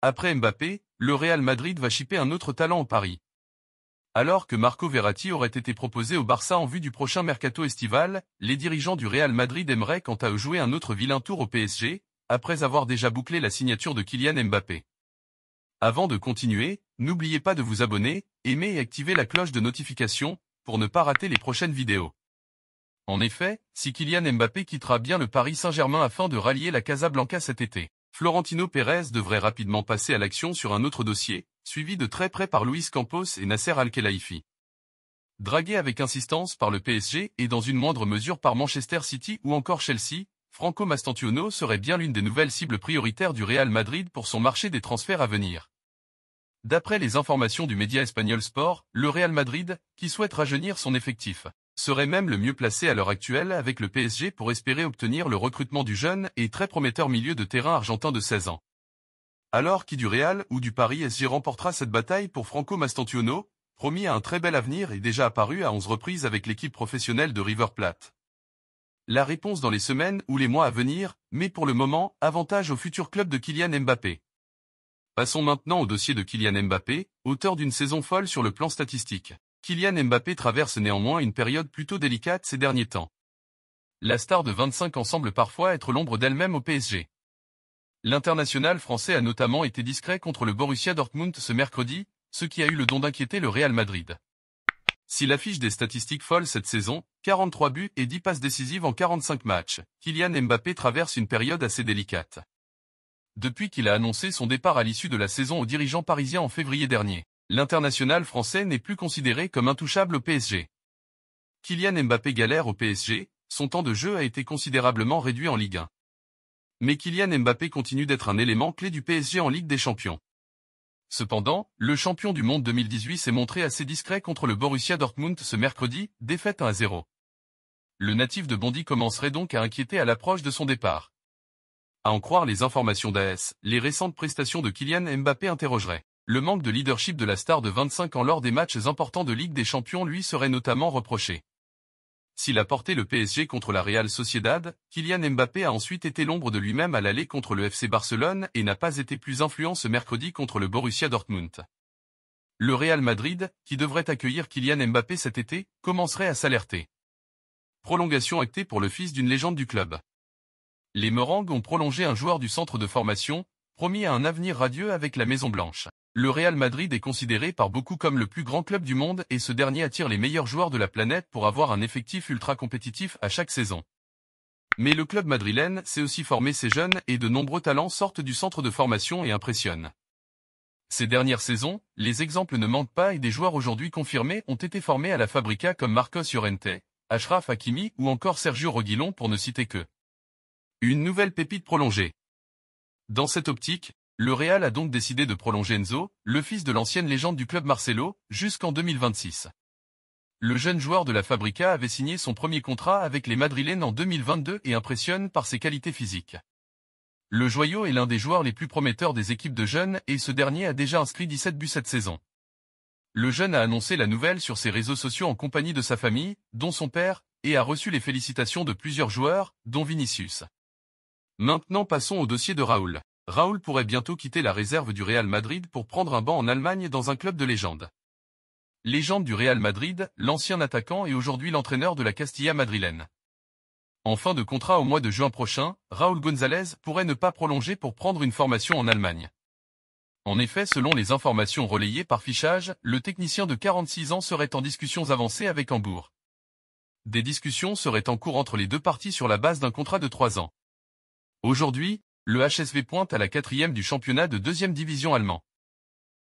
Après Mbappé, le Real Madrid va shipper un autre talent au Paris. Alors que Marco Verratti aurait été proposé au Barça en vue du prochain mercato estival, les dirigeants du Real Madrid aimeraient quant à eux jouer un autre vilain tour au PSG, après avoir déjà bouclé la signature de Kylian Mbappé. Avant de continuer, n'oubliez pas de vous abonner, aimer et activer la cloche de notification, pour ne pas rater les prochaines vidéos. En effet, si Kylian Mbappé quittera bien le Paris Saint-Germain afin de rallier la Casablanca cet été, Florentino Pérez devrait rapidement passer à l'action sur un autre dossier, suivi de très près par Luis Campos et Nasser Al-Khelaifi. Dragué avec insistance par le PSG et dans une moindre mesure par Manchester City ou encore Chelsea, Franco Mastantuono serait bien l'une des nouvelles cibles prioritaires du Real Madrid pour son marché des transferts à venir. D'après les informations du média espagnol Sport, le Real Madrid, qui souhaite rajeunir son effectif, serait même le mieux placé à l'heure actuelle avec le PSG pour espérer obtenir le recrutement du jeune et très prometteur milieu de terrain argentin de 16 ans. Alors qui du Real ou du Paris SG remportera cette bataille pour Franco Mastantuono, promis à un très bel avenir et déjà apparu à 11 reprises avec l'équipe professionnelle de River Plate? La réponse dans les semaines ou les mois à venir, mais pour le moment, avantage au futur club de Kylian Mbappé. Passons maintenant au dossier de Kylian Mbappé, auteur d'une saison folle sur le plan statistique. Kylian Mbappé traverse néanmoins une période plutôt délicate ces derniers temps. La star de 25 ans semble parfois être l'ombre d'elle-même au PSG. L'international français a notamment été discret contre le Borussia Dortmund ce mercredi, ce qui a eu le don d'inquiéter le Real Madrid. S'il affiche des statistiques folles cette saison, 43 buts et 10 passes décisives en 45 matchs, Kylian Mbappé traverse une période assez délicate. Depuis qu'il a annoncé son départ à l'issue de la saison aux dirigeants parisiens en février dernier, l'international français n'est plus considéré comme intouchable au PSG. Kylian Mbappé galère au PSG, son temps de jeu a été considérablement réduit en Ligue 1. Mais Kylian Mbappé continue d'être un élément clé du PSG en Ligue des Champions. Cependant, le champion du monde 2018 s'est montré assez discret contre le Borussia Dortmund ce mercredi, défaite 1-0. Le natif de Bondy commencerait donc à inquiéter à l'approche de son départ. À en croire les informations d'AS, les récentes prestations de Kylian Mbappé interrogeraient. Le manque de leadership de la star de 25 ans lors des matchs importants de Ligue des Champions lui serait notamment reproché. S'il a porté le PSG contre la Real Sociedad, Kylian Mbappé a ensuite été l'ombre de lui-même à l'aller contre le FC Barcelone et n'a pas été plus influent ce mercredi contre le Borussia Dortmund. Le Real Madrid, qui devrait accueillir Kylian Mbappé cet été, commencerait à s'alerter. Prolongation actée pour le fils d'une légende du club. Les Merengues ont prolongé un joueur du centre de formation, promis à un avenir radieux avec la Maison Blanche. Le Real Madrid est considéré par beaucoup comme le plus grand club du monde et ce dernier attire les meilleurs joueurs de la planète pour avoir un effectif ultra compétitif à chaque saison. Mais le club madrilène sait aussi former ses jeunes et de nombreux talents sortent du centre de formation et impressionnent. Ces dernières saisons, les exemples ne manquent pas et des joueurs aujourd'hui confirmés ont été formés à la Fabrica comme Marcos Llorente, Achraf Hakimi ou encore Sergio Reguilón pour ne citer que. Une nouvelle pépite prolongée. Dans cette optique, le Real a donc décidé de prolonger Enzo, le fils de l'ancienne légende du club Marcelo, jusqu'en 2026. Le jeune joueur de la Fabrica avait signé son premier contrat avec les Madrilènes en 2022 et impressionne par ses qualités physiques. Le joyau est l'un des joueurs les plus prometteurs des équipes de jeunes et ce dernier a déjà inscrit 17 buts cette saison. Le jeune a annoncé la nouvelle sur ses réseaux sociaux en compagnie de sa famille, dont son père, et a reçu les félicitations de plusieurs joueurs, dont Vinicius. Maintenant passons au dossier de Raúl. Raúl pourrait bientôt quitter la réserve du Real Madrid pour prendre un banc en Allemagne dans un club de légende. Légende du Real Madrid, l'ancien attaquant est aujourd'hui l'entraîneur de la Castilla madrilène. En fin de contrat au mois de juin prochain, Raúl González pourrait ne pas prolonger pour prendre une formation en Allemagne. En effet, selon les informations relayées par Fichage, le technicien de 46 ans serait en discussions avancées avec Hambourg. Des discussions seraient en cours entre les deux parties sur la base d'un contrat de 3 ans. Aujourd'hui, le HSV pointe à la 4e du championnat de 2e division allemand.